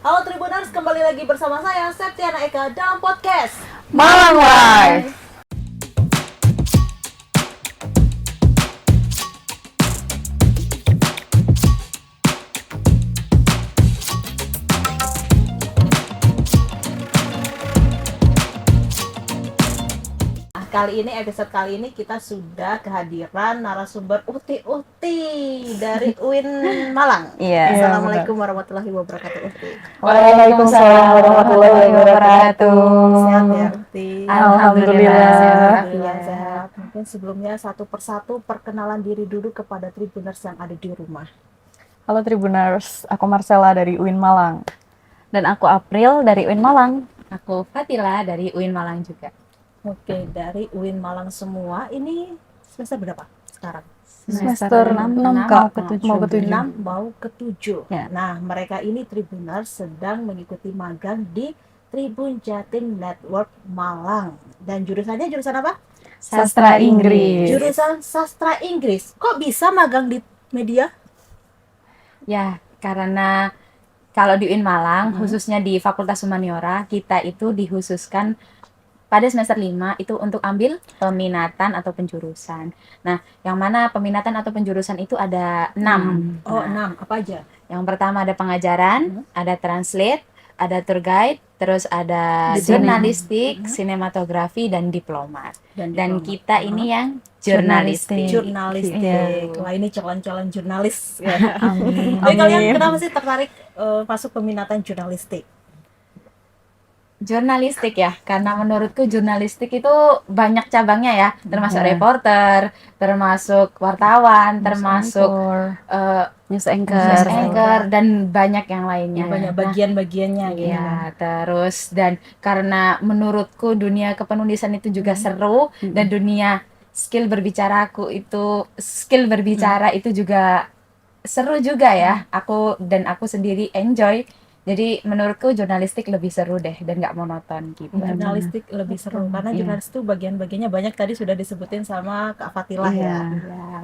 Halo Tribuners, kembali lagi bersama saya Septiana Eka dalam podcast Malang Live. Episode kali ini kita sudah kehadiran narasumber Uti dari UIN Malang. Iya. Assalamualaikum warahmatullahi wabarakatuh Uti. Waalaikumsalam warahmatullahi wabarakatuh. Sehat ya Uti? Alhamdulillah. Sehat. Mungkin sebelumnya satu persatu perkenalan diri dulu kepada Tribuners yang ada di rumah. Halo Tribuners, aku Marcella dari UIN Malang. Dan aku April dari UIN Malang. Aku Fatila dari UIN Malang juga. Oke, dari UIN Malang semua. Ini semester berapa sekarang? Semester 6 Kak, mau ke 7. 6 mau ke 7. Ya. Nah, mereka ini Tribuners sedang mengikuti magang di Tribun Jatim Network Malang. Dan jurusannya jurusan apa? Sastra Inggris. Jurusan Sastra Inggris. Kok bisa magang di media? Ya, karena kalau di UIN Malang, khususnya di Fakultas Humaniora, kita itu dikhususkan pada semester 5 itu untuk ambil peminatan atau penjurusan. Nah, yang mana peminatan atau penjurusan itu ada 6. Oh, 6. Apa aja? Yang pertama ada pengajaran, ada translate, ada tour guide, terus ada jurnalistik, sinematografi, dan diplomat. Dan kita ini yang jurnalistik. Jurnalistik. Iya. Wah, ini calon-calon jurnalis. Ya. Amin. Tapi kalian kenapa sih tertarik masuk peminatan jurnalistik? Jurnalistik ya, karena menurutku jurnalistik itu banyak cabangnya ya, termasuk reporter, termasuk wartawan, termasuk News news anchor. anchor, dan banyak yang lainnya. Banyak bagian-bagiannya gitu. Iya, terus dan karena menurutku dunia kepenulisan itu juga seru, dan dunia skill berbicara itu juga seru juga ya. Aku sendiri enjoy. Jadi menurutku jurnalistik lebih seru deh dan nggak monoton gitu. Jurnalistik lebih seru karena jurnalis itu bagian-bagiannya banyak, tadi sudah disebutin sama Kak Fatilah ya.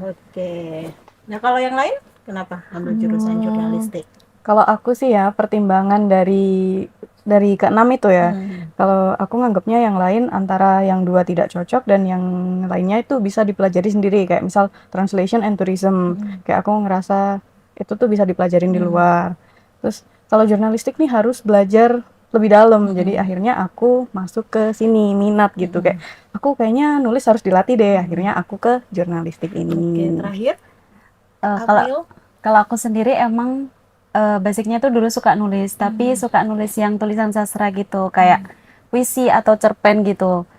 Oke. Nah, kalau yang lain kenapa ambil jurusan jurnalistik? Kalau aku sih ya pertimbangan dari ke-6 itu ya. Kalau aku nganggapnya yang lain antara yang 2 tidak cocok dan yang lainnya itu bisa dipelajari sendiri, kayak misal translation and tourism. Kayak aku ngerasa itu tuh bisa dipelajarin di luar. Terus kalau jurnalistik nih harus belajar lebih dalam. Jadi akhirnya aku masuk ke sini, minat gitu. Kayak aku kayaknya nulis harus dilatih deh. Akhirnya aku ke jurnalistik ini. Oke, terakhir Kalau aku sendiri emang basicnya tuh dulu suka nulis, tapi suka nulis yang tulisan sastra gitu, kayak puisi atau cerpen gitu.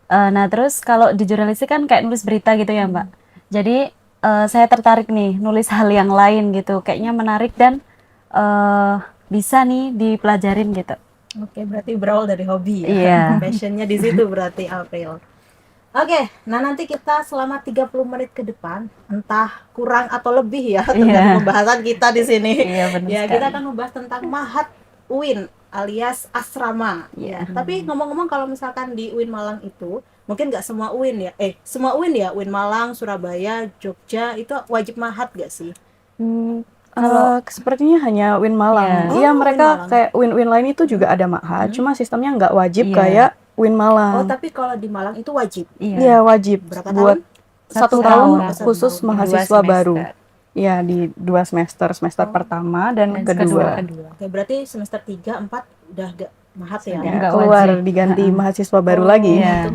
Nah terus kalau di jurnalistik kan kayak nulis berita gitu ya Mbak. Jadi saya tertarik nih nulis hal yang lain gitu, kayaknya menarik dan bisa nih dipelajarin gitu. Oke, berarti berawal dari hobi ya. Iya. Passionnya di situ berarti April. Oke, nah nanti kita selama 30 menit ke depan, entah kurang atau lebih ya, tergantung pembahasan kita di sini. Iya, benar Ya, sekali. kita akan membahas tentang Mahat UIN alias asrama. Ya, tapi ngomong-ngomong kalau misalkan di UIN Malang itu, mungkin nggak semua UIN ya. Semua UIN ya, UIN Malang, Surabaya, Jogja itu wajib Mahat nggak sih? Sepertinya hanya UIN Malang. Iya, UIN mereka Malang. kayak UIN lain itu juga ada Ma'had, cuma sistemnya nggak wajib kayak UIN Malang. Oh, tapi kalau di Malang itu wajib. Iya, wajib. Berapa Buat tahun? 1 tahun Satu khusus tahun. mahasiswa baru. Iya, di 2 semester. Semester pertama dan kedua. Oke, berarti semester 3, 4 udah gak Mahat ya? Ya, Nggak keluar wajib. diganti mahasiswa baru lagi. Iya.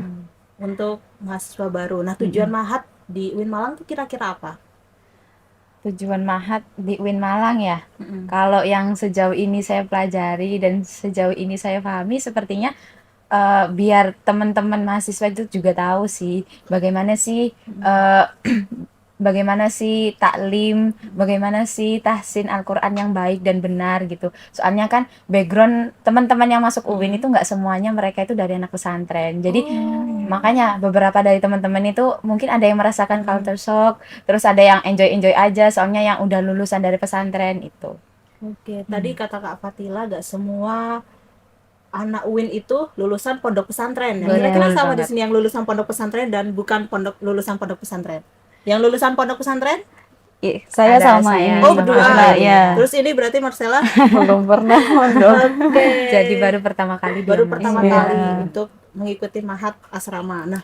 Untuk mahasiswa baru. Nah, tujuan Mahat di UIN Malang tuh kira-kira apa? Tujuan Mahat di UIN Malang ya. Kalau yang sejauh ini saya pelajari dan sejauh ini saya pahami, sepertinya biar teman-teman mahasiswa itu juga tahu sih bagaimana sih bagaimana sih taklim, bagaimana sih tahsin Al-Quran yang baik dan benar gitu. Soalnya kan background teman-teman yang masuk UIN itu nggak semuanya mereka itu dari anak pesantren. Jadi makanya beberapa dari teman-teman itu mungkin ada yang merasakan culture shock, terus ada yang enjoy aja soalnya yang udah lulusan dari pesantren itu. Oke, tadi kata Kak Fatila gak semua anak UIN itu lulusan pondok pesantren. Nah, kira-kira Betul sama di banget. sini yang lulusan pondok pesantren dan bukan lulusan pondok pesantren. Yang lulusan pondok pesantren Saya Ada sama saya. ini. Oh, sama berdua. Marcella, ya. Terus ini berarti Marcella Belum pernah mondok. oke. Jadi baru pertama kali Baru dia pertama Iya. kali untuk mengikuti Mahat Asrama. Nah,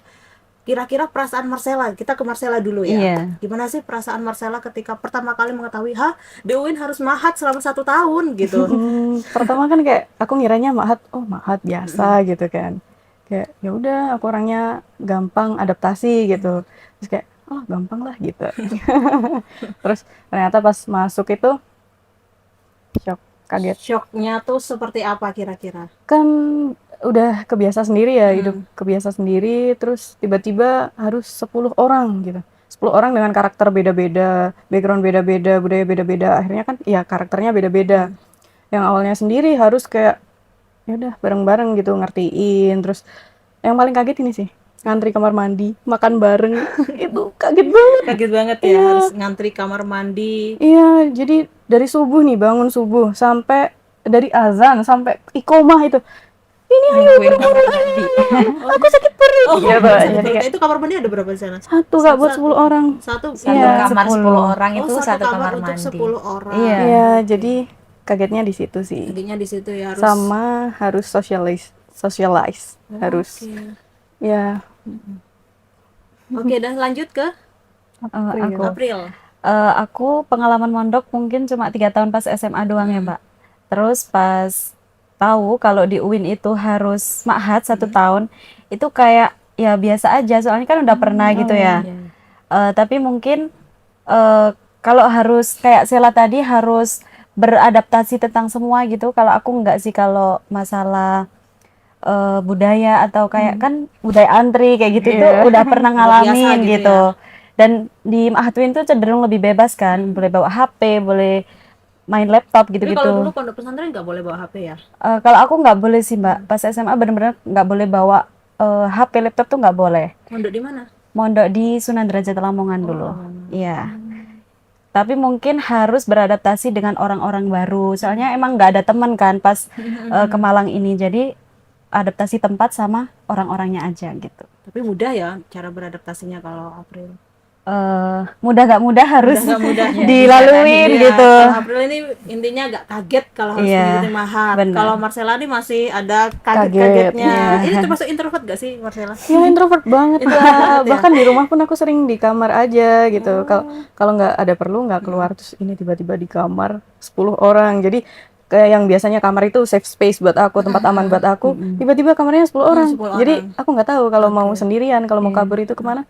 kira-kira perasaan Marcella, kita ke Marcella dulu ya. Iya. Gimana sih perasaan Marcella ketika pertama kali mengetahui, di UIN harus Mahat selama 1 tahun gitu. Pertama kan kayak aku ngiranya Mahat, oh Mahat biasa gitu kan. Kayak ya udah aku orangnya gampang adaptasi gitu. Terus kayak oh gampang lah gitu. Terus ternyata pas masuk itu shock, kaget. Shocknya tuh seperti apa kira-kira? Kan udah kebiasa sendiri ya, hidup kebiasa sendiri, terus tiba-tiba harus 10 orang gitu. 10 orang dengan karakter beda-beda, background beda-beda, budaya beda-beda. Akhirnya kan ya karakternya beda-beda. Yang awalnya sendiri harus kayak ya udah bareng-bareng gitu ngertiin. Terus yang paling kaget ini sih, ngantri kamar mandi, makan bareng. Itu kaget banget. Kaget banget ya, Iya. harus ngantri kamar mandi. Iya, jadi dari subuh nih, bangun subuh sampai dari azan sampai iqomah itu. Ini ayo bermandi. Aku sakit perut. Oh, Iya, Pak. Jadi kayak itu kamar mandi ada berapa di sana? satu Kak buat 10 orang. Satu Satu Iya, kamar 10 orang Oh, itu satu kamar untuk mandi. 10 orang. Iya. Iya, jadi kagetnya di situ sih. Jadinya di situ ya harus Sama harus socialize. Harus Oke. ya Oke, dan lanjut ke Aku April. aku pengalaman mondok mungkin cuma 3 tahun pas SMA doang ya, Mbak. Terus pas tahu kalau di UIN itu harus ma'had 1 tahun, itu kayak ya biasa aja, soalnya kan udah pernah gitu ya. Tapi mungkin kalau harus kayak Sela tadi harus beradaptasi tentang semua gitu. Kalau aku enggak sih, kalau masalah budaya atau kayak kan budaya antri kayak gitu tuh udah pernah Udah biasa ngalamin gitu gitu. Dan di Ma'had UIN tuh cenderung lebih bebas kan, boleh bawa HP, boleh main laptop Tapi gitu-gitu. kalau dulu pondok pesantren nggak boleh bawa HP ya? Kalau aku nggak boleh sih, Mbak. Pas SMA bener-bener nggak boleh bawa HP, laptop tuh nggak boleh. Mondok di mana? Mondok di Sunan Derajat Lamongan dulu. Iya. Tapi mungkin harus beradaptasi dengan orang-orang baru. Soalnya emang nggak ada teman kan pas ke Malang ini. Jadi adaptasi tempat sama orang-orangnya aja gitu. Tapi mudah ya cara beradaptasinya kalau April. Mudah nggak mudah harus Udah nggak mudah dilaluin Iya, gitu. kalau April ini intinya agak kaget kalau harus Iya, mengikuti Mahat. benar. Kalau Marcella ini masih ada Kaget, kaget-kagetnya. iya. Ini termasuk introvert gak sih Marcella? ya introvert banget Introvert lah. banget ya? Bahkan di rumah pun aku sering di kamar aja gitu. Kalau nggak ada perlu nggak keluar, terus ini tiba-tiba di kamar 10 orang. Jadi kayak yang biasanya kamar itu safe space buat aku, tempat aman buat aku, tiba-tiba kamarnya 10 orang. 10 Jadi orang. aku nggak tahu kalau mau sendirian, kalau mau kabur itu kemana,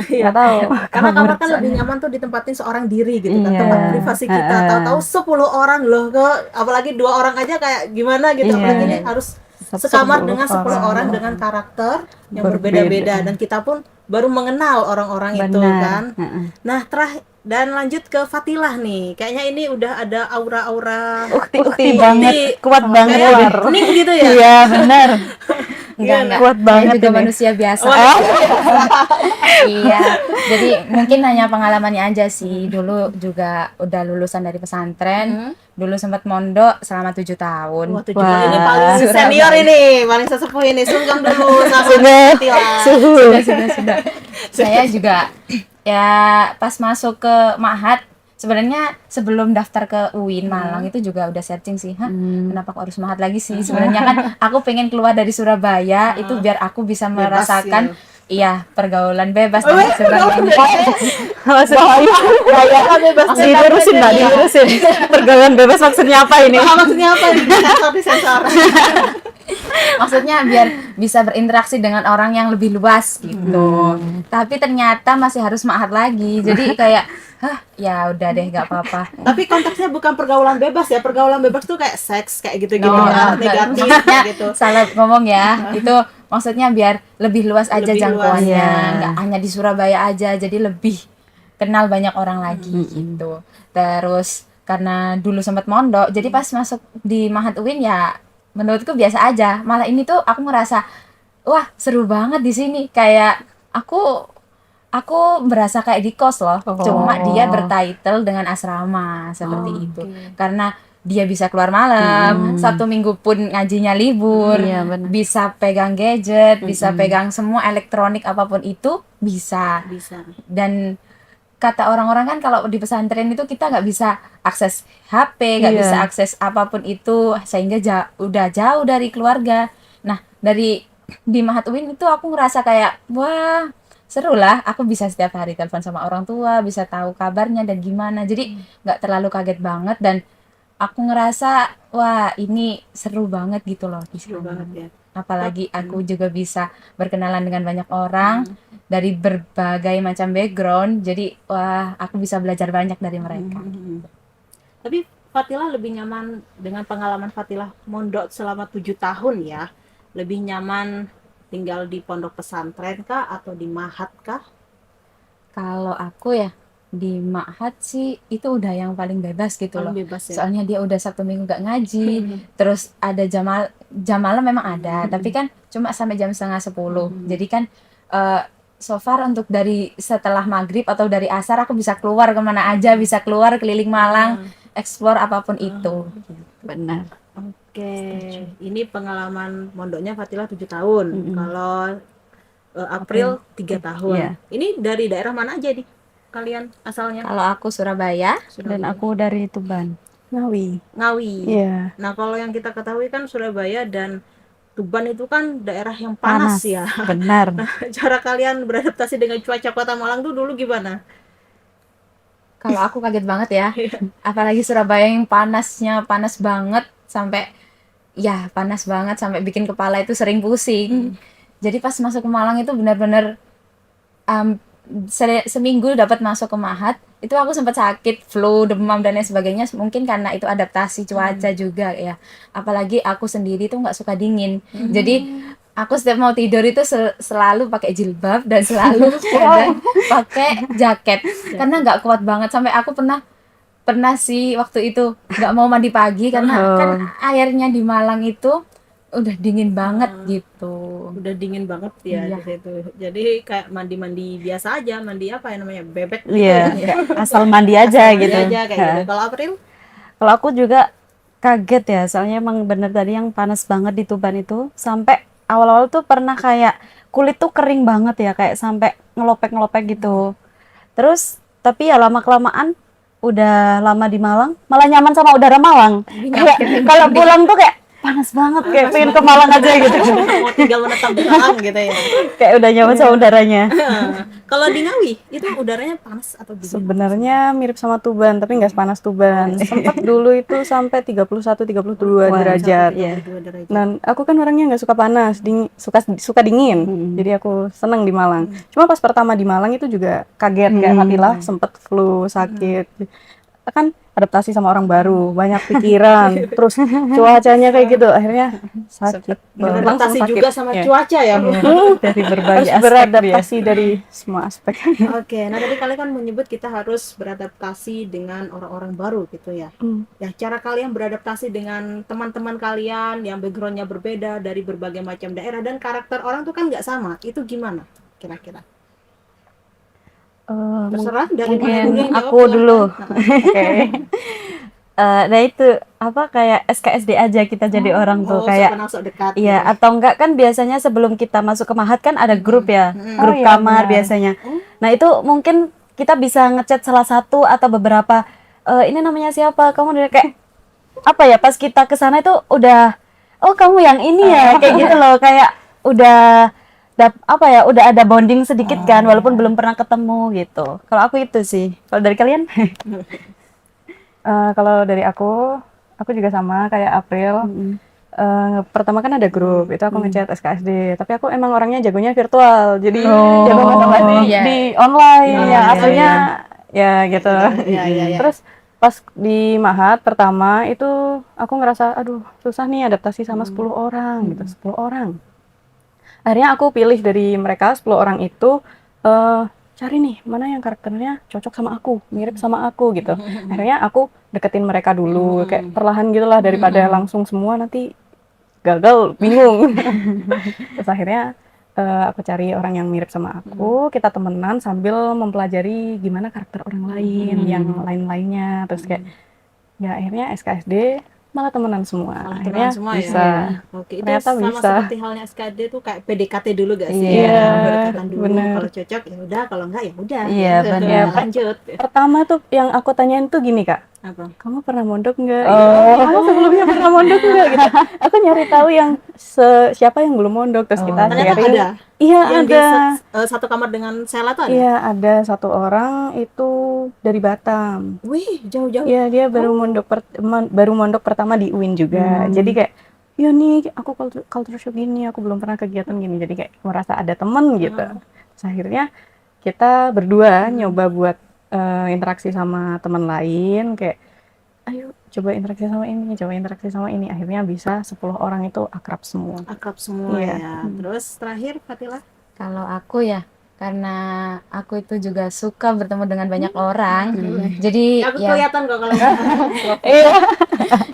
nggak tahu. Karena kamar kan lebih nyaman tuh ditempatin seorang diri gitu kan, Iya. tempat privasi kita. Tahu-tahu 10 orang loh, apalagi 2 orang aja kayak gimana gitu. Iya. Apalagi ini harus sekamar 10 dengan 10 orang dengan karakter yang berbeda-beda, dan kita pun baru mengenal orang-orang itu kan. Nah, dan lanjut ke Fatilah nih. Kayaknya ini udah ada aura-aura Ukti banget, kuat banget. kayak ning gitu ya. Iya, benar. Enggak. Kuat banget Saya juga ini. manusia biasa. Iya. Jadi mungkin hanya pengalamannya aja sih. Dulu juga udah lulusan dari pesantren. Dulu sempat mondok selama 7 tahun. Wah, ini paling Surabaya. senior ini, paling sesepuh ini. Sungkem dulu sama Fatilah. Sudah. Saya juga ya pas masuk ke Ma'had, sebenarnya sebelum daftar ke UIN Malang itu juga udah searching sih, kenapa kok harus Ma'had lagi sih? Sebenarnya kan aku pengen keluar dari Surabaya itu biar aku bisa merasakan iya pergaulan bebas dan sebagainya. Dilurusin, Mbak, dilurusin. Pergaulan bebas maksudnya apa ini? Maksudnya apa ini? Disensor. Maksudnya biar bisa berinteraksi dengan orang yang lebih luas gitu. Tapi ternyata masih harus Ma'had lagi. Jadi kayak ya udah deh nggak apa-apa. Tapi konteksnya bukan pergaulan bebas ya. Pergaulan bebas tuh kayak seks kayak gitu-gitu Oh, kan, enggak. negatif Maksudnya gitu. salah ngomong ya. Itu maksudnya biar lebih luas aja Lebih jangkauannya, luas, ya. nggak hanya di Surabaya aja. Jadi lebih kenal banyak orang lagi gitu. Terus karena dulu sempat mondok, jadi pas masuk di Ma'had UIN ya menurutku biasa aja. Malah ini tuh aku ngerasa wah seru banget di sini. Kayak aku berasa kayak di kos loh. Cuma dia bertitle dengan asrama seperti itu. Karena dia bisa keluar malam, Sabtu Minggu pun ngajinya libur, Iya, benar. bisa pegang gadget, bisa pegang semua elektronik apapun itu bisa. Bisa. Dan kata orang-orang kan kalau di pesantren itu kita nggak bisa akses HP, nggak Iya. bisa akses apapun itu, sehingga udah jauh dari keluarga. Nah, dari di Mahat UIN itu aku ngerasa kayak, wah, seru lah, aku bisa setiap hari telepon sama orang tua, bisa tahu kabarnya dan gimana. Jadi nggak terlalu kaget banget, dan aku ngerasa, wah, ini seru banget gitu loh di Seru sana. banget ya. Apalagi aku juga bisa berkenalan dengan banyak orang dari berbagai macam background. Jadi, wah, aku bisa belajar banyak dari mereka. Tapi Fatila lebih nyaman dengan pengalaman Fatila mondok selama 7 tahun ya. Lebih nyaman tinggal di pondok pesantren kah atau di mahat kah? Kalau aku ya di Ma'had sih itu udah yang paling bebas gitu loh. Paling bebas ya. Soalnya dia udah Sabtu Minggu gak ngaji, terus ada jam malam memang ada, tapi kan cuma sampai jam setengah 10. Jadi kan so far untuk dari setelah maghrib atau dari asar aku bisa keluar kemana aja, bisa keluar keliling Malang, explore apapun itu. Benar. Oke, ini pengalaman mondoknya Fatila 7 tahun. Kalau April 3 tahun. Iya. Ini dari daerah mana aja nih kalian asalnya? Kalau aku Surabaya, Dan aku dari Tuban. Ngawi. Ngawi. Iya. Nah, kalau yang kita ketahui kan Surabaya dan Tuban itu kan daerah yang panas, ya. Benar. Cara kalian beradaptasi dengan cuaca kota Malang tuh dulu gimana? kalau aku kaget banget ya. Apalagi Surabaya yang panasnya panas banget sampai panas banget sampai bikin kepala itu sering pusing. Jadi pas masuk ke Malang itu benar-benar seminggu dapat masuk ke Mahat, itu aku sempat sakit, flu, demam dan lain sebagainya, mungkin karena itu adaptasi cuaca juga ya. Apalagi aku sendiri tuh nggak suka dingin. Jadi aku setiap mau tidur itu selalu pakai jilbab dan selalu ada pakai jaket karena nggak kuat banget, sampai aku pernah sih waktu itu nggak mau mandi pagi karena kan airnya di Malang itu udah dingin banget gitu. Udah dingin banget ya Iya. di situ. Jadi kayak mandi-mandi biasa aja, mandi apa ya namanya? Bebek gitu Iya, ya. kayak asal mandi aja Mandi gitu. aja kayak gitu. Kalau April? Kalau aku juga kaget ya, soalnya emang bener tadi yang panas banget di Tuban itu, sampai awal-awal tuh pernah kayak kulit tuh kering banget ya, kayak sampai ngelopek-ngelopek gitu. Terus tapi ya lama-kelamaan udah lama di Malang, malah nyaman sama udara Malang. Kayak kalau pulang tuh kayak panas banget, kayak pengen ke Malang aja gitu. Mau tinggal menetap di Malang gitu ya. Kayak udah nyaman sama udaranya. Kalau di Ngawi itu udaranya panas atau dingin? Sebenarnya mirip sama Tuban, tapi nggak sepanas Tuban. Sempat dulu itu sampai 31-32 Wah, derajat. iya. 32 derajat. Dan aku kan orangnya nggak suka panas, suka dingin. Jadi aku seneng di Malang. Cuma pas pertama di Malang itu juga kaget kayak Fatila, sempet flu, sakit. Kan adaptasi sama orang baru, banyak pikiran, terus cuacanya kayak gitu, akhirnya sakit. Beradaptasi Langsung juga sakit. sama Iya. cuaca ya, Bu. Dari berbagai Harus aspek beradaptasi dari semua aspek. Oke, nah tadi kalian kan menyebut kita harus beradaptasi dengan orang-orang baru gitu ya. Ya, cara kalian beradaptasi dengan teman-teman kalian yang backgroundnya berbeda dari berbagai macam daerah dan karakter orang tuh kan nggak sama. Itu gimana kira-kira? Terserah dari mana mungkin dulu yang jawab, aku dulu. silahkan. Oke. Nah itu apa kayak SKSD aja kita jadi orang tuh Oh, kayak sok kenal sok dekat. iya, gitu. atau enggak kan biasanya sebelum kita masuk ke Mahat kan ada grup ya, grup Oh, iya, kamar benar. biasanya. Nah itu mungkin kita bisa ngechat salah satu atau beberapa, ini namanya siapa, kamu dari kayak apa ya, pas kita ke sana itu udah, oh kamu yang ini ya, kayak gitu loh, kayak udah apa ya, udah ada bonding sedikit kan, walaupun belum pernah ketemu gitu. Kalau aku itu sih. Kalau dari kalian? Kalau dari aku juga sama kayak April. Pertama kan ada grup, itu aku ngechat SKSD. Tapi aku emang orangnya jagonya virtual, jadi jago bahasa iya. di online. Oh, Ya iya, aslinya ya gitu. Iya, iya, iya. Terus pas di Mahat pertama itu aku ngerasa aduh susah nih adaptasi sama 10 orang gitu, 10 orang. Akhirnya aku pilih dari mereka 10 orang itu cari nih mana yang karakternya cocok sama aku, mirip sama aku gitu. Akhirnya aku deketin mereka dulu kayak perlahan gitulah, daripada langsung semua nanti gagal, bingung. Terus akhirnya aku cari orang yang mirip sama aku, kita temenan sambil mempelajari gimana karakter orang lain, yang lain-lainnya. Terus kayak ya akhirnya SKSD malah temenan semua. Malah Akhirnya temenan semua ya? bisa. Oke, itu Ternyata sama bisa. seperti halnya SKD tuh kayak PDKT dulu gak sih? Iya, Berdekatan dulu, bener. kalau cocok ya udah, kalau enggak ya udah. Iya, Ya, bener. lanjut. Pertama tuh yang aku tanyain tuh gini Kak, Apa? kamu pernah mondok nggak? Oh. Gitu. Kamu sebelumnya pernah mondok nggak? Gitu. Aku nyari tahu yang siapa yang belum mondok, terus kita Ternyata sharing. ada. Iya Yang di ada. satu kamar dengan Sela tuh ada? Iya ada satu orang itu dari Batam. Wih, jauh-jauh. Iya dia baru mondok pertama di UIN juga. Jadi kayak ya nih aku culture shock gini, aku belum pernah kegiatan gini. Jadi kayak merasa ada temen gitu. Terus akhirnya kita berdua nyoba buat interaksi sama teman lain, kayak ayo coba interaksi sama ini. Akhirnya bisa 10 orang itu akrab semua. Akrab semua Iya. ya. Terus terakhir Fatila? Kalau aku ya, karena aku itu juga suka bertemu dengan banyak orang, jadi Aku ya kelihatan kok kalau Iya.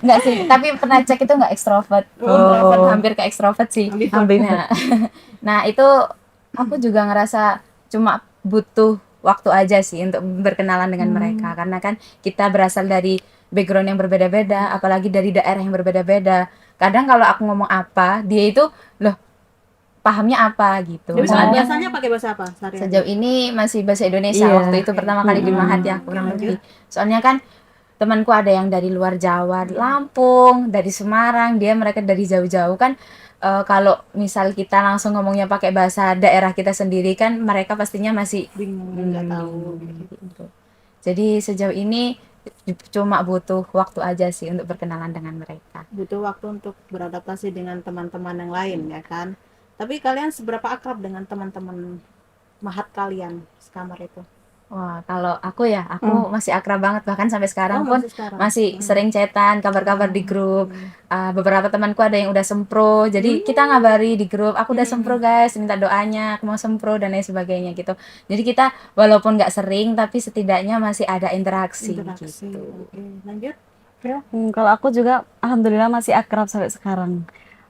nggak sih, tapi pernah cek itu nggak ekstrovert, introvert hampir ke ekstrovert sih. Ambivert. Nah itu aku juga ngerasa cuma butuh waktu aja sih untuk berkenalan dengan mereka, karena kan kita berasal dari background yang berbeda-beda, apalagi dari daerah yang berbeda-beda. Kadang kalau aku ngomong apa, dia itu loh pahamnya apa gitu. Jadi Soalnya biasanya pakai bahasa apa? Sehari-hari? sejauh ini masih bahasa Indonesia Iya. waktu itu pertama kali di Mahat ya, kurang lebih. Soalnya kan temanku ada yang dari luar Jawa, Lampung, dari Semarang, mereka dari jauh-jauh kan. Kalau misal kita langsung ngomongnya pakai bahasa daerah kita sendiri kan mereka pastinya masih bingung, nggak tahu. gitu. Jadi sejauh ini cuma butuh waktu aja sih untuk berkenalan dengan mereka. Butuh waktu untuk beradaptasi dengan teman-teman yang lain ya kan. Tapi kalian seberapa akrab dengan teman-teman Mahat kalian sekamar itu? Wah, kalau aku ya, aku masih akrab banget, bahkan sampai sekarang pun masih sekarang? masih sering chatan, kabar-kabar di grup. Beberapa temanku ada yang udah sempro, jadi kita ngabari di grup, aku udah sempro guys, minta doanya, aku mau sempro dan lain sebagainya gitu. Jadi kita walaupun nggak sering, tapi setidaknya masih ada interaksi. Interaksi. Gitu. Oke, lanjut. Kalau aku juga alhamdulillah masih akrab sampai sekarang.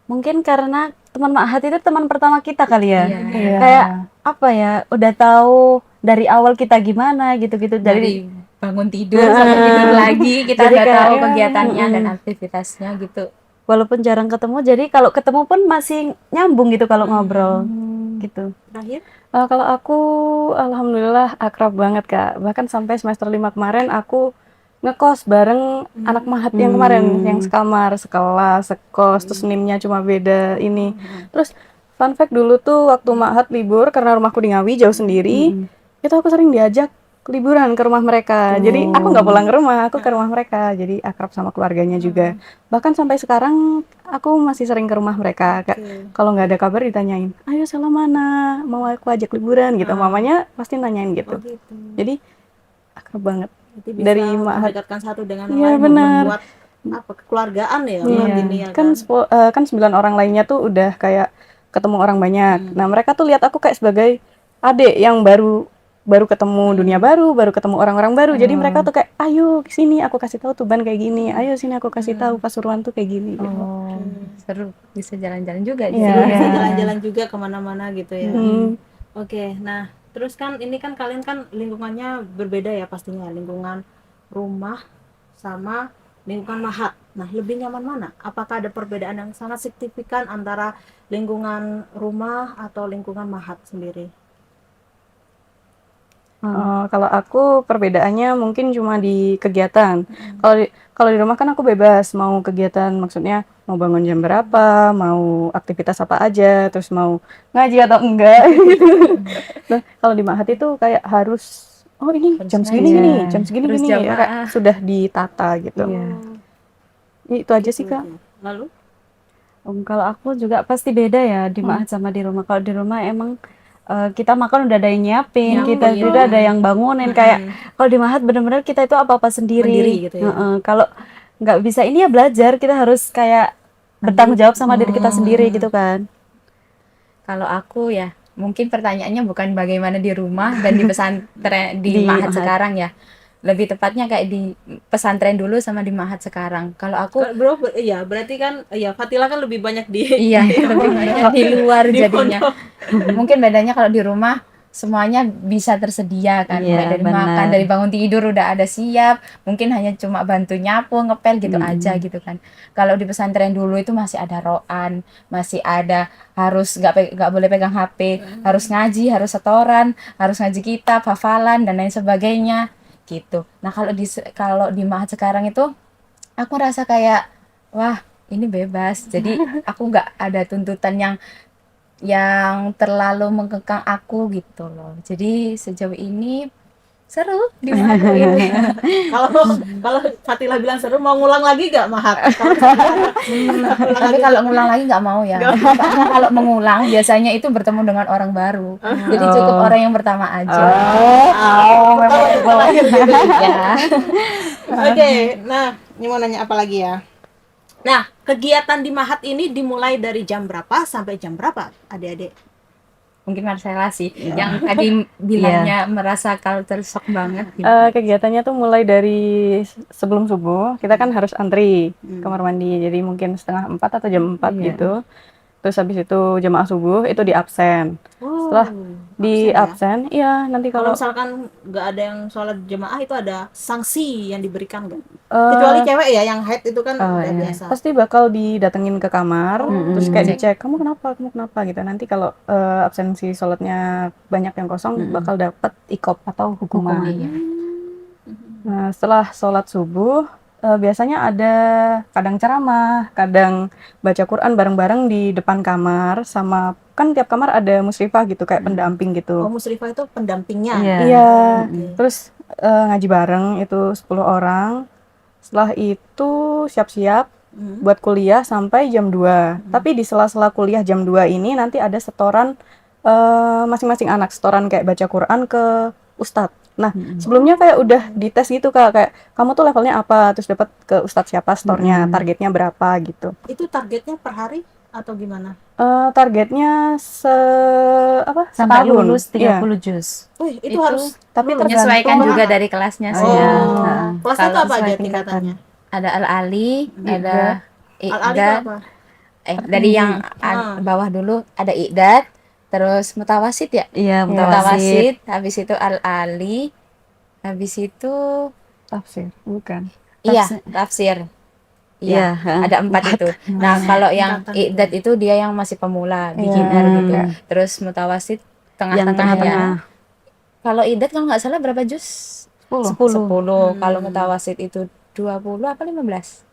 Mungkin karena teman Mahat itu teman pertama kita kali ya. Iya. Kayak apa ya, udah tahu dari awal kita gimana gitu-gitu. Dari bangun tidur sampai tidur lagi, kita Jadi udah kayak, tahu kegiatannya dan aktivitasnya gitu. walaupun jarang ketemu, jadi kalau ketemu pun masih nyambung gitu kalau ngobrol gitu. Terakhir. Kalau aku alhamdulillah akrab banget Kak. Bahkan sampai semester 5 kemarin aku ngekos bareng anak Mahat yang kemarin, yang sekamar, sekelas, sekos, terus NIM-nya cuma beda ini. Terus fun fact dulu tuh waktu Mahat libur karena rumahku di Ngawi jauh sendiri, itu aku sering diajak liburan ke rumah mereka. Jadi aku nggak pulang ke rumah, aku ke rumah mereka. Jadi akrab sama keluarganya juga. Bahkan sampai sekarang aku masih sering ke rumah mereka. Kalau nggak ada kabar ditanyain, ayo Sela mana, mau aku ajak liburan gitu. Mamanya pasti nanyain gitu. Gitu. Jadi akrab banget. Jadi bisa Dari Mahat. mendekatkan satu dengan Iya, yang lain, benar. membuat apa kekeluargaan ya, Iya. gini ya Kan kan 9 orang lainnya tuh udah kayak ketemu orang banyak. Nah, mereka tuh lihat aku kayak sebagai adik yang baru ketemu dunia baru ketemu orang-orang baru. Jadi mereka tuh kayak, ayo sini aku kasih tahu Tuban kayak gini. Ayo sini aku kasih tahu Pasuruan tuh kayak gini. Gitu. Seru, bisa jalan-jalan juga di Iya. sini. bisa jalan-jalan juga kemana-mana gitu ya. Hmm. Oke, nah terus kan ini kan kalian kan lingkungannya berbeda ya pastinya, lingkungan rumah sama lingkungan Mahat. Nah, lebih nyaman mana? Apakah ada perbedaan yang sangat signifikan antara lingkungan rumah atau lingkungan Mahat sendiri? Kalau aku perbedaannya mungkin cuma di kegiatan. Kalau di rumah kan aku bebas mau kegiatan, maksudnya mau bangun jam berapa, mau aktivitas apa aja, terus mau ngaji atau enggak. Nah, kalau di Mahat itu kayak harus ini jam segini gini, jam segini Terus gini, jamaah. kayak sudah ditata gitu. Itu aja sih Kak. Lalu Kalau aku juga pasti beda ya di Mahat sama di rumah. Kalau di rumah emang kita makan udah ada yang nyiapin, kita juga ada yang bangunin. Kayak kalau di Mahat bener-bener kita itu apa-apa sendiri. Mandiri gitu ya. Kalau nggak bisa ini ya belajar, kita harus kayak bertanggung jawab sama diri kita sendiri gitu kan. Kalau aku ya, mungkin pertanyaannya bukan bagaimana di rumah dan di pesantren di Di Mahat Mahat. sekarang ya. Lebih tepatnya kayak di pesantren dulu sama di Mahat sekarang. Kalau aku bro, iya berarti kan ya Fatila kan lebih banyak di iya lebih banyak di luar jadinya. Mungkin bedanya kalau di rumah semuanya bisa tersedia kan, Iya, mulai dari benar. makan, dari bangun tidur udah ada siap, mungkin hanya cuma bantu nyapu, ngepel gitu aja gitu kan. Kalau di pesantren dulu itu masih ada roan, masih ada harus nggak boleh pegang HP, harus ngaji, harus setoran, harus ngaji kitab, hafalan dan lain sebagainya gitu. Nah, kalau di Mahat sekarang itu aku rasa kayak wah, ini bebas. Jadi aku nggak ada tuntutan yang terlalu mengekang aku gitu loh. Jadi sejauh ini seru di Mahat ini. Kalau kalau Fatila bilang seru, mau ngulang lagi gak Mahat? Kalau ngulang Tapi lagi. kalau ngulang lagi nggak mau ya. Karena kalau mengulang biasanya itu bertemu dengan orang baru. Jadi cukup orang yang pertama aja. Memang lahir gitu. Ya. Oke, nah ini mau nanya apa lagi ya? Nah, kegiatan di Mahat ini dimulai dari jam berapa sampai jam berapa, adik-adik? Mungkin Marcella sih yang tadi bilangnya merasa culture shock banget gitu. Kegiatannya tuh mulai dari sebelum subuh, kita kan harus antri kamar mandi, jadi mungkin setengah 4 atau jam 4 gitu. Terus habis itu jemaah subuh itu di absen. Setelah di absen, iya nanti Kalau kalau misalkan nggak ada yang sholat jemaah itu ada sanksi yang diberikan nggak? Kecuali cewek ya, yang haid itu kan udah biasa. pasti bakal didatengin ke kamar, terus kayak dicek, kamu kenapa gitu. Nanti kalau absensi sholatnya banyak yang kosong, bakal dapat ikop atau hukuman. Nah, setelah sholat subuh, biasanya ada kadang ceramah, kadang baca Quran bareng-bareng di depan kamar, sama kan tiap kamar ada musrifah gitu, kayak pendamping gitu. Oh, musrifah itu pendampingnya. Iya, terus ngaji bareng itu 10 orang. Setelah itu siap-siap buat kuliah sampai jam 2. Tapi di sela-sela kuliah jam 2 ini nanti ada setoran masing-masing anak, setoran kayak baca Quran ke ustadz. Nah, sebelumnya kayak udah dites gitu Kak, kayak kamu tuh levelnya apa, terus dapat ke ustadz siapa setornya, targetnya berapa gitu. Itu targetnya per hari atau gimana? Targetnya Sampai setahun. lulus 30 Iya. juz. Wih, itu Itu harus Tapi menyesuaikan tergantung juga dari kelasnya sih. kelasnya itu Kalau apa aja sesuai tingkatannya? Ada al-ali, ada Al-ali itu iqdad. apa? Dari yang bawah dulu ada iqdad, terus mutawasid ya? Iya, Mutawasid, habis itu al-ali, habis itu tafsir, bukan. iya, tafsir. Iya, ada 4 itu. Nah, kalau yang iqdad itu dia yang masih pemula, beginner gitu. Terus mutawasid Yang tengah-tengah ya. tengah-tengah. Kalau iqdad kalau nggak salah berapa juz? 10. Kalau mutawasid itu 20 apa 15?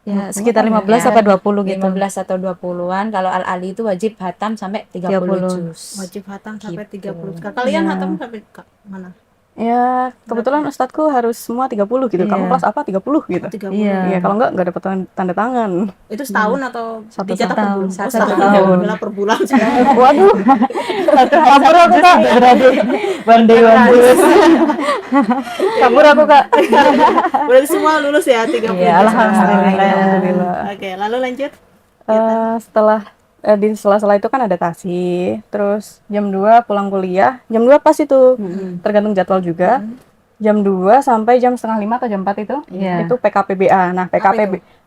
Ya, sekitar 15 sampai 20 gitu. 15 atau 20-an. Kalau al-ali itu wajib hatam sampai 30 juz. Wajib hatam sampai 30. Kalian hatam sampai mana? Ya, kebetulan ustadku harus semua 30 gitu. Kamu kelas apa? 30 gitu. 30. Iya, kalau enggak dapat tanda tangan. Itu setahun atau Satu dicatat per bulan? Satu setahun. tahun. Bila per bulan. Waduh. Kabur aku Kak. Bandai bambus. Kabur aku Kak. Berarti semua lulus ya 30. Iya, alhamdulillah. Oke, lalu lanjut. Setelah di sela-sela itu kan ada tasi, terus jam 2 pulang kuliah, jam 2 pas itu, tergantung jadwal juga, jam 2 sampai jam setengah 5 atau jam 4 itu PKPBA. Nah,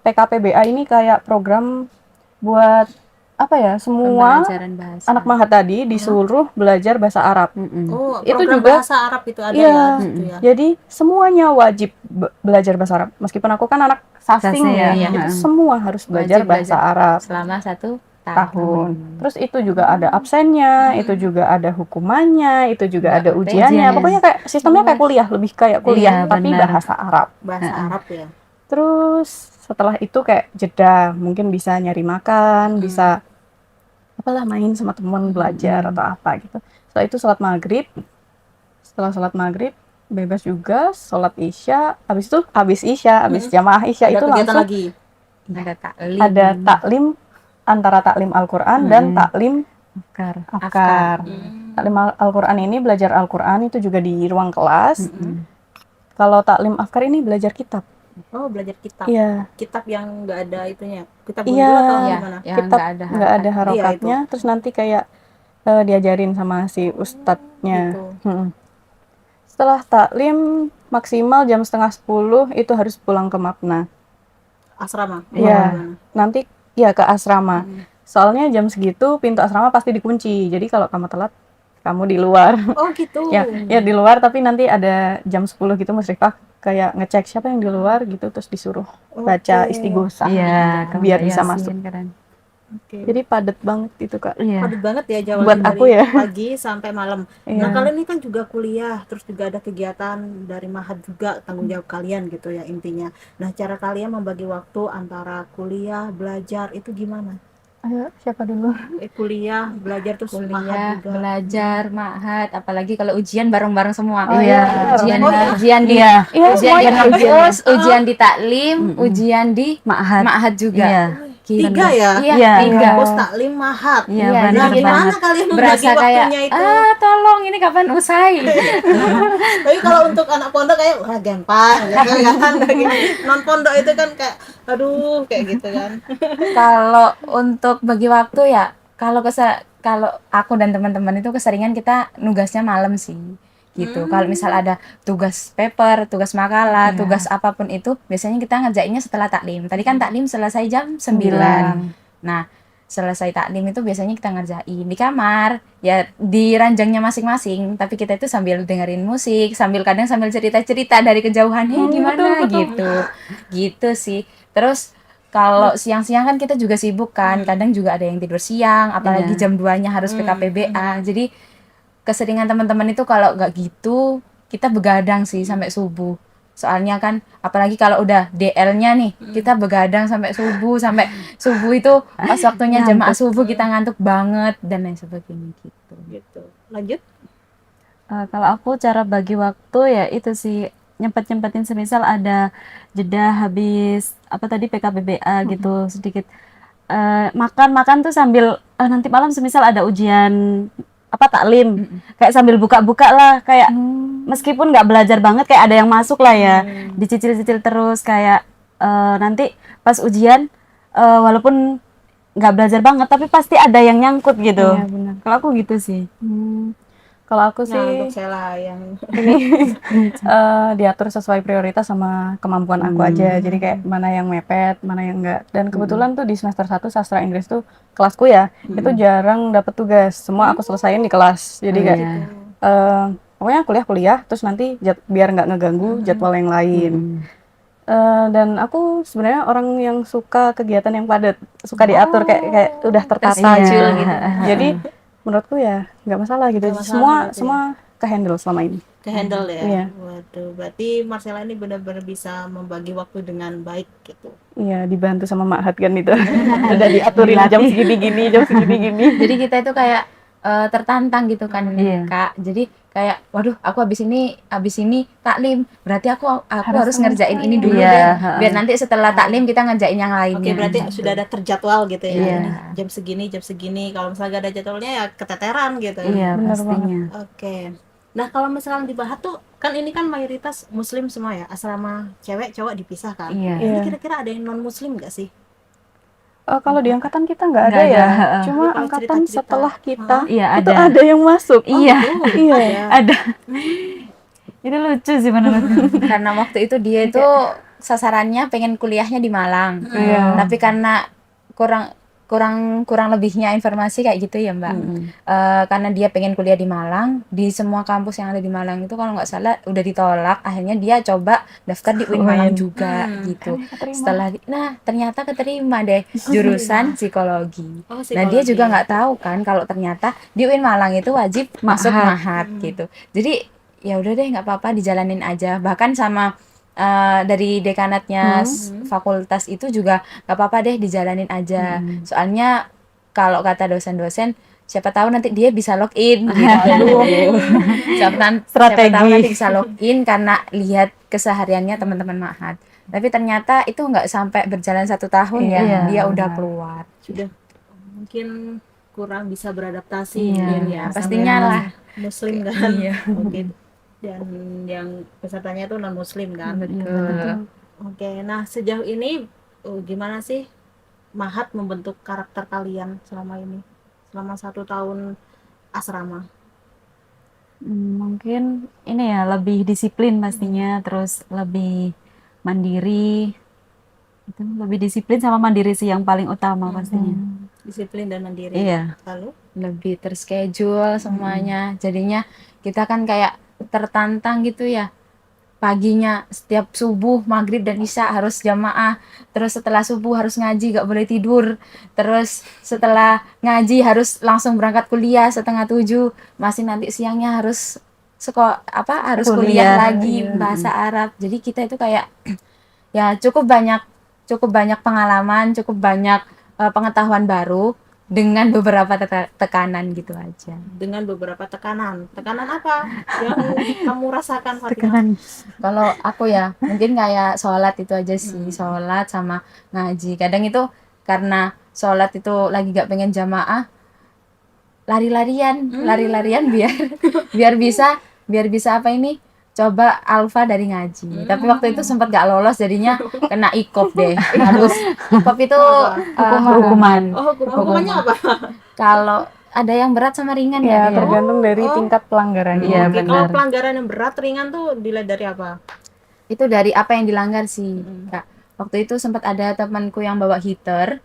PKPBA ini kayak program buat apa ya, semua Pembelajaran bahasa. anak Mahat tadi disuruh belajar bahasa Arab. Oh, Itu program juga bahasa Arab itu ada iya, ya di situ ya. jadi semuanya wajib belajar bahasa Arab. Meskipun aku kan anak sasing Sasing, ya, iya. itu semua harus belajar Wajib bahasa belajar. Arab Selama 1 tahun. Terus itu juga ada absennya, itu juga ada hukumannya, itu juga ada ujiannya. ujiannya. Pokoknya kayak sistemnya kayak kuliah, lebih kayak kuliah Iya, tapi benar. bahasa Arab. Bahasa Arab ya. Terus setelah itu kayak jeda, mungkin bisa nyari makan, bisa apalah main sama teman, belajar atau apa gitu. Setelah itu sholat maghrib. Setelah sholat maghrib bebas juga, sholat isya. Habis jamaah isya Ada itu kegiatan langsung lagi. ada taklim. ada taklim, antara taklim Al-Quran dan taklim Afkar. Taklim Al-Quran ini belajar Al-Quran itu juga di ruang kelas. Kalau taklim Afkar ini belajar kitab. Oh, belajar kitab. Iya. Kitab yang enggak ada itunya. Kitab Iya. gundul atau Iya, gimana? yang Kitab nggak ada nggak ada harokatnya. Terus nanti kayak diajarin sama si ustadznya. Gitu. Setelah taklim maksimal jam setengah 10 itu harus pulang ke Mapna. Asrama. Iya. Gimana? Nanti ya ke asrama. Soalnya jam segitu pintu asrama pasti dikunci. Jadi kalau kamu telat kamu di luar. Oh gitu. Ya di luar, tapi nanti ada jam 10 gitu musyrifah kayak ngecek siapa yang di luar gitu, terus disuruh baca Oke. istighosah Iya, biar kalau bisa Yasin masuk. keren. Oke. Jadi padat banget itu Kak. Iya. Padat banget ya jawaban Buat dari aku ya. pagi sampai malam. Nah, Iya. kalian ini kan juga kuliah, terus juga ada kegiatan dari Mahat juga, tanggung jawab kalian gitu ya intinya. Nah, cara kalian membagi waktu antara kuliah, belajar itu gimana? Ayo, siapa dulu? Kuliah, belajar terus Mahat Kuliah, juga. belajar, mahat, apalagi kalau ujian bareng-bareng semua. Oh, iya. Ujian, Oh, iya. ujian di Iya, Iya, ujian di semuanya kampus, ujian di taklim, Mm-mm. ujian di Ma'had. ma'had juga. Iya. Gitu. Tiga ya? Iya, Iya. tiga. Kampus, taklim, Mahat. Iya, Iya, benar Nah, jadi gimana banget. kalian membagi Berasa kayak, waktunya itu? tolong ini kapan usai? Tapi kalau untuk anak pondok kayak wah gampang gitu kan. Non pondok itu kan kayak aduh kayak gitu kan. Kalau untuk bagi waktu ya, kalau aku dan teman-teman itu keseringan kita nugasnya malam sih. Gitu. Kalau misal ada tugas paper, tugas makalah, Iya. tugas apapun itu, biasanya kita ngerjainnya setelah taklim. Tadi kan taklim selesai jam 9. 9. Nah, selesai taklim itu biasanya kita ngerjain di kamar, ya di ranjangnya masing-masing, tapi kita itu sambil dengerin musik, kadang sambil cerita-cerita dari kejauhan, "Hei, gimana?" gitu. Gitu sih. Terus kalau siang-siang kan kita juga sibuk kan, kadang juga ada yang tidur siang, apalagi Iya. jam 2-nya harus PKPBA. Jadi keseringan teman-teman itu kalau nggak gitu, kita begadang sih sampai subuh. Soalnya kan apalagi kalau udah DL-nya nih, kita begadang sampai subuh itu pas waktunya jamaah Ngantuk. subuh kita ngantuk banget dan lain sebagainya gitu. Gitu. Lanjut. Kalau aku cara bagi waktu ya itu sih nyempet-nyempetin semisal ada jeda habis apa tadi PKBBA gitu sedikit makan tuh sambil nanti malam semisal ada ujian apa taklim kayak sambil buka-buka lah kayak meskipun nggak belajar banget kayak ada yang masuk lah ya dicicil-cicil terus kayak nanti pas ujian walaupun nggak belajar banget tapi pasti ada yang nyangkut gitu. Iya, benar. Kalau aku gitu sih. Kalau aku Nah, sih untuk Sheila yang diatur sesuai prioritas sama kemampuan aku aja. Jadi kayak mana yang mepet, mana yang enggak. Dan kebetulan tuh di semester 1 sastra Inggris tuh kelasku ya, itu jarang dapat tugas. Semua aku selesain di kelas. Jadi kayak pokoknya kuliah terus nanti biar nggak ngeganggu jadwal yang lain. Dan aku sebenarnya orang yang suka kegiatan yang padat, suka diatur kayak udah tertata Terschedule gitu. gitu. Jadi menurutku ya nggak masalah gitu. Nggak masalah Semua ke-handle selama ini. ke-handle ya. Iya. Waduh, berarti Marcella ini benar-benar bisa membagi waktu dengan baik gitu. Iya, dibantu sama Ma'had kan itu. Udah diaturin jam segini-gini, jam segini-gini. Jadi kita itu kayak tertantang gitu kan, Iya. Kak. Jadi kayak waduh, aku habis ini taklim, berarti aku harus ngerjain ini dulu Iya, deh. Biar nanti setelah taklim kita ngerjain yang lainnya. Oke, berarti sudah ada terjadwal gitu ya. Iya. Ini jam segini. Kalau misalnya gak ada jadwalnya ya keteteran gitu. Iya, Bener pastinya. Oke. Nah, kalau misalnya dibahas tuh kan ini kan mayoritas muslim semua ya, asrama cewek cowok dipisah kan. Iya. Ini Iya. kira-kira ada yang non muslim nggak sih? Kalau di angkatan kita nggak ada Nggak ya. ada. Cuma Kalau angkatan cerita-cerita. setelah kita Iya, itu ada. ada yang masuk. Iya. Iya. Ada. Itu lucu sih menurutku. Karena waktu itu dia itu sasarannya pengen kuliahnya di Malang. Iya. Tapi karena kurang lebihnya informasi kayak gitu ya, Mbak. Karena dia pengen kuliah di Malang, di semua kampus yang ada di Malang itu kalau nggak salah udah ditolak. Akhirnya dia coba daftar di UIN Malang juga gitu. Ternyata keterima deh jurusan psikologi. Oh, Nah, dia psikologi. juga nggak tahu kan kalau ternyata di UIN Malang itu wajib masuk Mahat gitu. Jadi ya udah deh nggak apa-apa dijalanin aja. Bahkan sama dari dekanatnya fakultas itu juga nggak apa-apa deh dijalanin aja. Soalnya kalau kata dosen-dosen siapa tahu nanti dia bisa login gitu. siapa tahu nanti bisa login karena lihat kesehariannya teman-teman Mahat. Tapi ternyata itu nggak sampai berjalan 1 tahun ya, Iya, dia udah benar. keluar. Sudah mungkin kurang bisa beradaptasi Iya, mungkin ya. Pastinya sama lah. muslim kan. Iya. Mungkin dan yang pesertanya itu non muslim kan. Betul. Oke, nah sejauh ini gimana sih Mahat membentuk karakter kalian selama ini? Selama 1 tahun asrama. Mungkin ini ya lebih disiplin pastinya, terus lebih mandiri. Itu lebih disiplin sama mandiri sih yang paling utama pastinya. Disiplin dan mandiri. Iya. Lalu lebih terschedule semuanya. Jadinya kita kan kayak tertantang gitu ya. Paginya setiap subuh, maghrib dan isya harus jamaah. Terus setelah subuh harus ngaji, gak boleh tidur. Terus setelah ngaji harus langsung berangkat kuliah 6:30. Masih nanti siangnya harus harus kuliah lagi bahasa Arab. Jadi kita itu kayak ya cukup banyak pengalaman, cukup banyak pengetahuan baru dengan beberapa tekanan gitu aja. Dengan beberapa tekanan apa yang kamu rasakan, Fatimah? Tekanan. Kalau aku ya mungkin kayak sholat itu aja sih, sholat sama ngaji. Kadang itu karena sholat itu lagi gak pengen jamaah, lari-larian biar bisa apa ini, coba alfa dari ngaji. Tapi waktu itu sempat gak lolos, jadinya kena ikop deh. Harus ikop itu Hukuman. Hukumannya apa? kalau ada yang berat sama ringan Ya, ya. tergantung dari tingkat pelanggarannya. Iya, Oke, benar. kalau pelanggaran yang berat ringan tuh dilihat dari apa? Itu dari apa yang dilanggar sih, Kak. Waktu itu sempat ada temanku yang bawa heater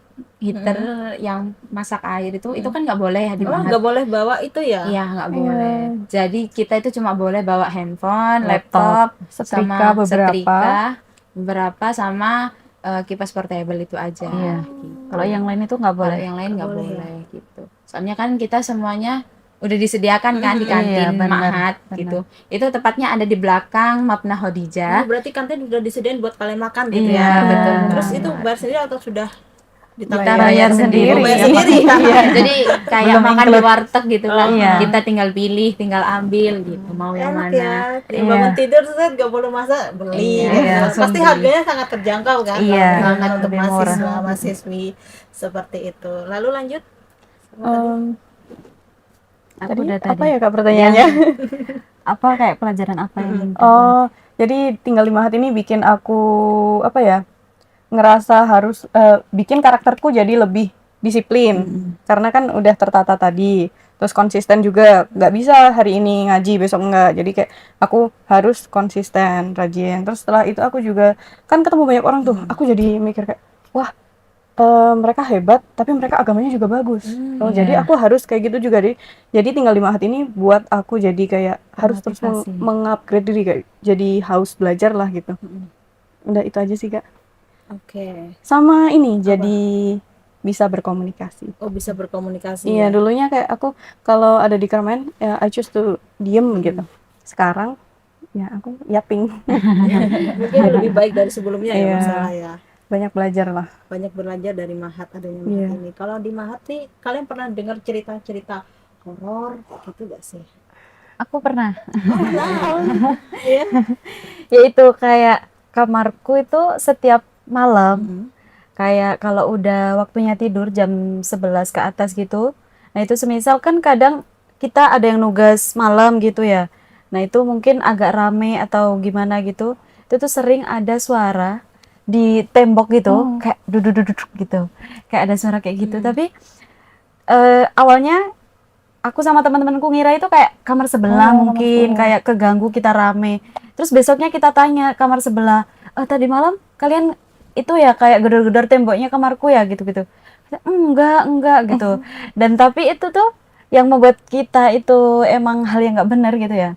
yang masak air itu kan nggak boleh ya Oh, dimahat. nggak boleh bawa itu ya? Iya, nggak boleh. Jadi kita itu cuma boleh bawa handphone, Laptop, laptop, setrika sama beberapa. beberapa sama kipas portable itu aja. Iya. Gitu. Kalau yang lain itu nggak Kalau boleh. yang lain nggak Nggak boleh boleh gitu. Soalnya kan kita semuanya udah disediakan kan di kantin Iya, benar, Ma'had gitu. Itu tepatnya ada di belakang Mabna Oh, Khadijah. berarti kantin udah disediain buat kalian makan gitu Iya, ya? betul. Terus itu bayar sendiri atau sudah Kita ditanggung? bayar sendiri. Oh, bayar Iya. sendiri. Jadi kayak Belum makan di warteg gitu lah. Iya. Kita tinggal pilih, tinggal ambil gitu. Mau yang Enak mana? ya. Iya. Bangun tidur set nggak perlu masak, beli. Iya, gitu. langsung Pasti beli. harganya sangat terjangkau kan? Iya, kalau misalkan untuk lebih murah. mahasiswi seperti itu. Lalu lanjut. Aku udah Apa tadi. ya Kak pertanyaannya? Apa kayak pelajaran apa yang Oh, jadi tinggal 5 hari ini bikin aku apa ya? Ngerasa harus bikin karakterku jadi lebih disiplin. Karena kan udah tertata tadi. Terus konsisten juga, nggak bisa hari ini ngaji besok enggak. Jadi kayak aku harus konsisten, rajin. Terus setelah itu aku juga kan ketemu banyak orang tuh. Aku jadi mikir kayak, wah, mereka hebat, tapi mereka agamanya juga bagus. Oh, jadi iya. aku harus kayak gitu juga deh. Jadi tinggal 5 hari ini buat aku jadi kayak harus terus Motivasi. mengupgrade diri kayak jadi haus belajar lah gitu. Udah itu aja sih Kak. Oke. Sama ini jadi bisa berkomunikasi. Oh, bisa berkomunikasi. Iya, ya? dulunya kayak aku kalau ada di Kermen ya I choose to diem gitu. Sekarang ya aku yaping. Mungkin lebih baik dari sebelumnya ya Iya. masalah ya. Banyak belajar lah. Banyak belajar dari Mahat, adanya Iya. Mahat ini. Kalau di Mahat nih kalian pernah dengar cerita-cerita horor gitu gak sih? Aku pernah. Iya. Yaitu kayak kamarku itu setiap malam kayak kalau udah waktunya tidur jam 11 ke atas gitu. Nah, itu semisal kan kadang kita ada yang nugas malam gitu ya. Nah, itu mungkin agak rame atau gimana gitu. Itu tuh sering ada suara di tembok gitu, kayak duduk gitu. Kayak ada suara kayak gitu. Tapi awalnya aku sama teman-temanku ngira itu kayak kamar sebelah mungkin kayak keganggu kita rame. Terus besoknya kita tanya kamar sebelah, tadi malam kalian itu ya kayak gedor-gedor temboknya kamarku ya gitu-gitu. Enggak gitu. Dan tapi itu tuh yang membuat kita itu emang hal yang nggak benar gitu ya.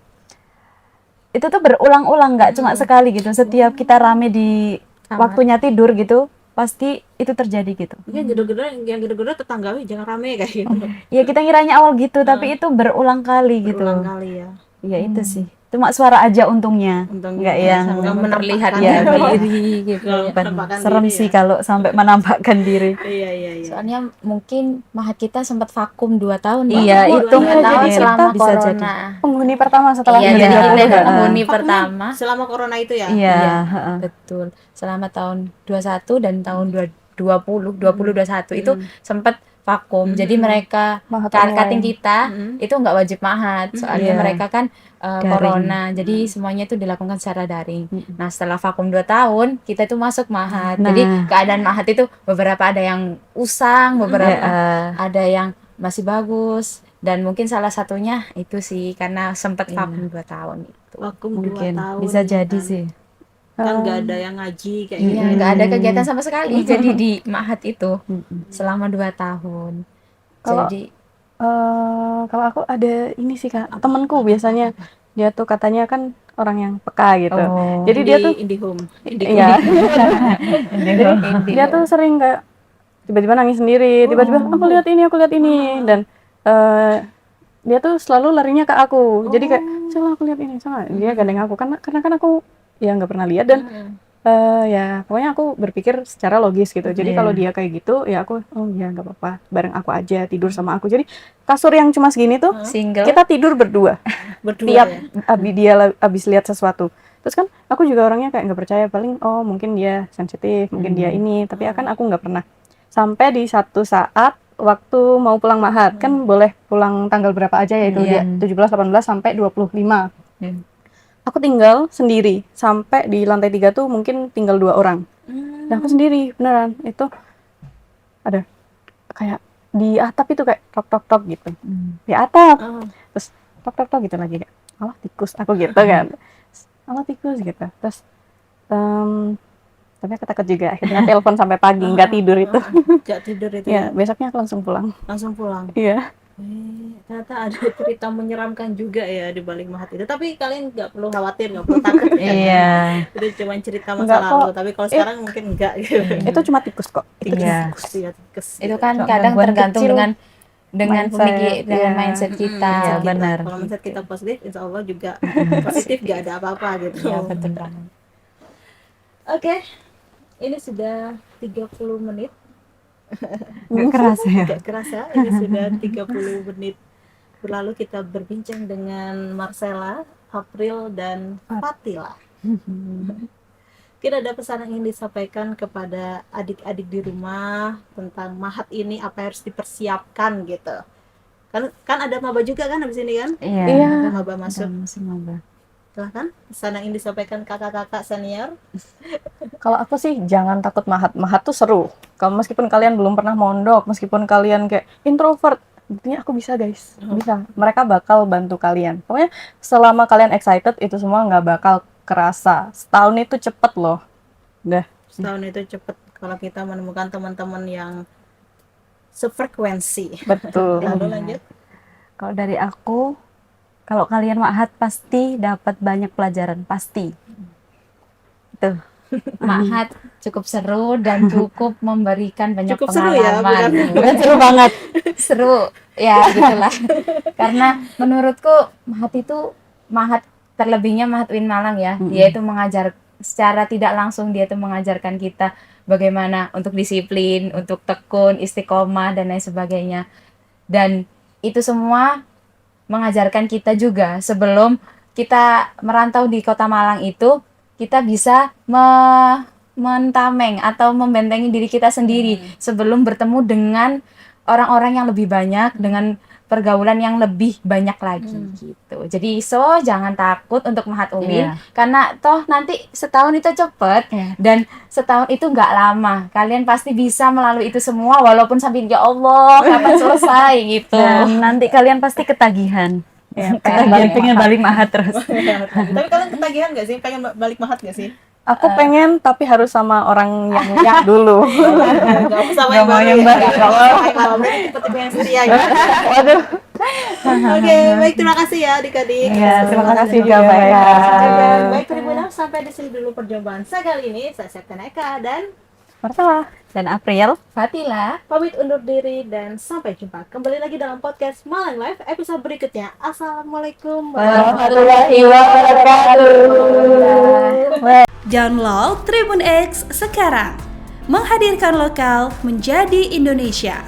Itu tuh berulang-ulang, nggak cuma sekali gitu. Setiap kita rame di waktunya tidur gitu, pasti itu terjadi gitu. Mungkin gedor-gedor tetanggawi jangan rame kayak gitu. Ya kita ngiranya awal gitu, tapi itu berulang kali gitu. Berulang kali ya. Ya itu sih. Cuma suara aja untungnya. Untungnya Nggak yang sangat Menerlihatkan ya, diri gitu. menampakkan serem diri sih ya. kalau sampai menampakkan diri. Iya. Soalnya mungkin Mahat kita sempat vakum 2 tahun. Mbak. Iya, Oh, itu 2 tahun jadi selama bisa corona. jadi. Penghuni pertama setelah Iya, 2020. jadi kita itu Heeh. penghuni pertama. Selama corona itu ya. Iya, Iya, heeh. betul. Selama tahun 21 dan tahun 2021 itu sempat vakum. Jadi mereka Mahat cutting online. kita itu nggak wajib mahat. Soalnya Iya. mereka kan corona. Jadi semuanya itu dilakukan secara daring. Nah, setelah vakum 2 tahun, kita itu masuk mahat. Nah. Jadi keadaan mahat itu beberapa ada yang usang, beberapa Heeh. ada yang masih bagus. Dan mungkin salah satunya itu sih karena sempat vakum 2 tahun itu. Vakum 2 Mungkin tahun. bisa jadi kan. sih. Kan nggak ada yang ngaji kayak Iya, gitu. nggak ada kegiatan sama sekali. Jadi di Mahat itu selama 2 tahun. Kalau- Jadi Kalau aku ada ini sih Kak, temanku biasanya dia tuh katanya kan orang yang peka gitu. Oh. Jadi dia tuh Indihome. iya. Jadi dia tuh sering kayak tiba-tiba nangis sendiri, tiba-tiba aku lihat ini dan dia tuh selalu larinya ke aku. Jadi kayak salah aku lihat ini, salah. Dia gandeng aku karena kan aku ya nggak pernah lihat dan ya pokoknya aku berpikir secara logis gitu. Jadi kalau dia kayak gitu ya aku oh ya nggak apa-apa, bareng aku aja tidur sama aku. Jadi kasur yang cuma segini tuh Single. kita tidur berdua. Tiap ya. abis lihat sesuatu. Terus kan aku juga orangnya kayak nggak percaya, paling oh mungkin dia sensitif, mungkin dia ini, tapi akan aku nggak pernah. Sampai di satu saat waktu mau pulang mahat, kan boleh pulang tanggal berapa aja ya itu dia 17, 18 sampai 25. Aku tinggal sendiri sampai di lantai 3 tuh mungkin tinggal 2 orang. Dan aku sendiri beneran itu ada kayak di atap itu kayak tok gitu. Di atap. Terus tok gitu lagi kayak alah tikus aku gitu kan. Alah tikus gitu. Terus tapi aku takut juga akhirnya telepon sampai pagi nggak tidur itu. Nggak tidur itu Ya, besoknya aku langsung pulang. langsung pulang. Iya. Ternyata ada cerita menyeramkan juga ya di balik mahat itu. Tapi kalian nggak perlu khawatir, nggak perlu takut ya. Iya. Itu cuma cerita masa Enggak kok. lalu. Tapi kalau sekarang mungkin enggak gitu. Itu cuma tikus kok. Iya. Tikus. Itu kan Cuma kadang gangguan tergantung kecil. dengan Mindset, pemikiran dengan iya. mindset kita. Iya, benar. Kalau mindset kita positif, insya Allah juga positif, nggak ada apa-apa gitu. Iya, betul banget. Oke, ini sudah 30 menit. Nggak kerasa ya. Nggak kerasa, ini sudah 30 menit berlalu kita berbincang dengan Marcella, April, dan Fatila. Kira ada pesan yang ingin disampaikan kepada adik-adik di rumah tentang mahat ini, apa yang harus dipersiapkan gitu. Kan ada maba juga kan habis ini kan? Iya. Ada maba masuk. Semoga. Silahkan, pesan yang ingin disampaikan kakak-kakak senior. Kalau aku sih jangan takut mahat. Mahat tuh seru. Kalau meskipun kalian belum pernah mondok, meskipun kalian kayak introvert, buktinya aku bisa guys, bisa. Mereka bakal bantu kalian. Pokoknya selama kalian excited itu semua nggak bakal kerasa. Setahun itu cepet loh. Udah. Setahun itu cepet kalau kita menemukan teman-teman yang sefrekuensi. Betul. Lalu lanjut. Kalau dari aku, kalau kalian mahat pasti dapat banyak pelajaran, pasti. Itu. Mahat cukup seru dan cukup memberikan banyak Cukup seru ya, pengalaman. bukan Seru banget. Seru ya gitulah. Karena menurutku mahat terlebihnya mahat UIN Malang ya, dia itu mengajar secara tidak langsung, dia itu mengajarkan kita bagaimana untuk disiplin, untuk tekun, istiqomah dan lain sebagainya. Dan itu semua mengajarkan kita juga sebelum kita merantau di Kota Malang itu, kita bisa mentameng atau membentengi diri kita sendiri sebelum bertemu dengan orang-orang yang lebih banyak, dengan pergaulan yang lebih banyak lagi gitu. Jadi jangan takut untuk mahat UIN, karena toh nanti setahun itu cepet dan setahun itu nggak lama. Kalian pasti bisa melalui itu semua walaupun sampai ya Allah kapan selesai gitu. Dan nanti kalian pasti ketagihan. Ya, pengen balik mahat terus. Tapi kalian ketagihan nggak sih? Pengen balik mahat nggak sih? Aku pengen tapi harus sama orang yang dulu. Nggak usah sama yang baru ya. Nggak usah yang lama, berarti tipe-tipe yang setia gitu. Waduh. Oke, baik, terima kasih ya adik-adik. Ya, terima kasih juga Mbak Oke, ya. baik Tribunal, sampai di sini dulu perjumpaan saya kali ini. Saya Septian Eka dan Marcella. Dan April. Fatila. pamit undur diri dan sampai jumpa kembali lagi dalam podcast Malang Live episode berikutnya. Assalamualaikum Warahmatullahi wabarakatuh. Download Tribun X sekarang. Menghadirkan lokal menjadi Indonesia.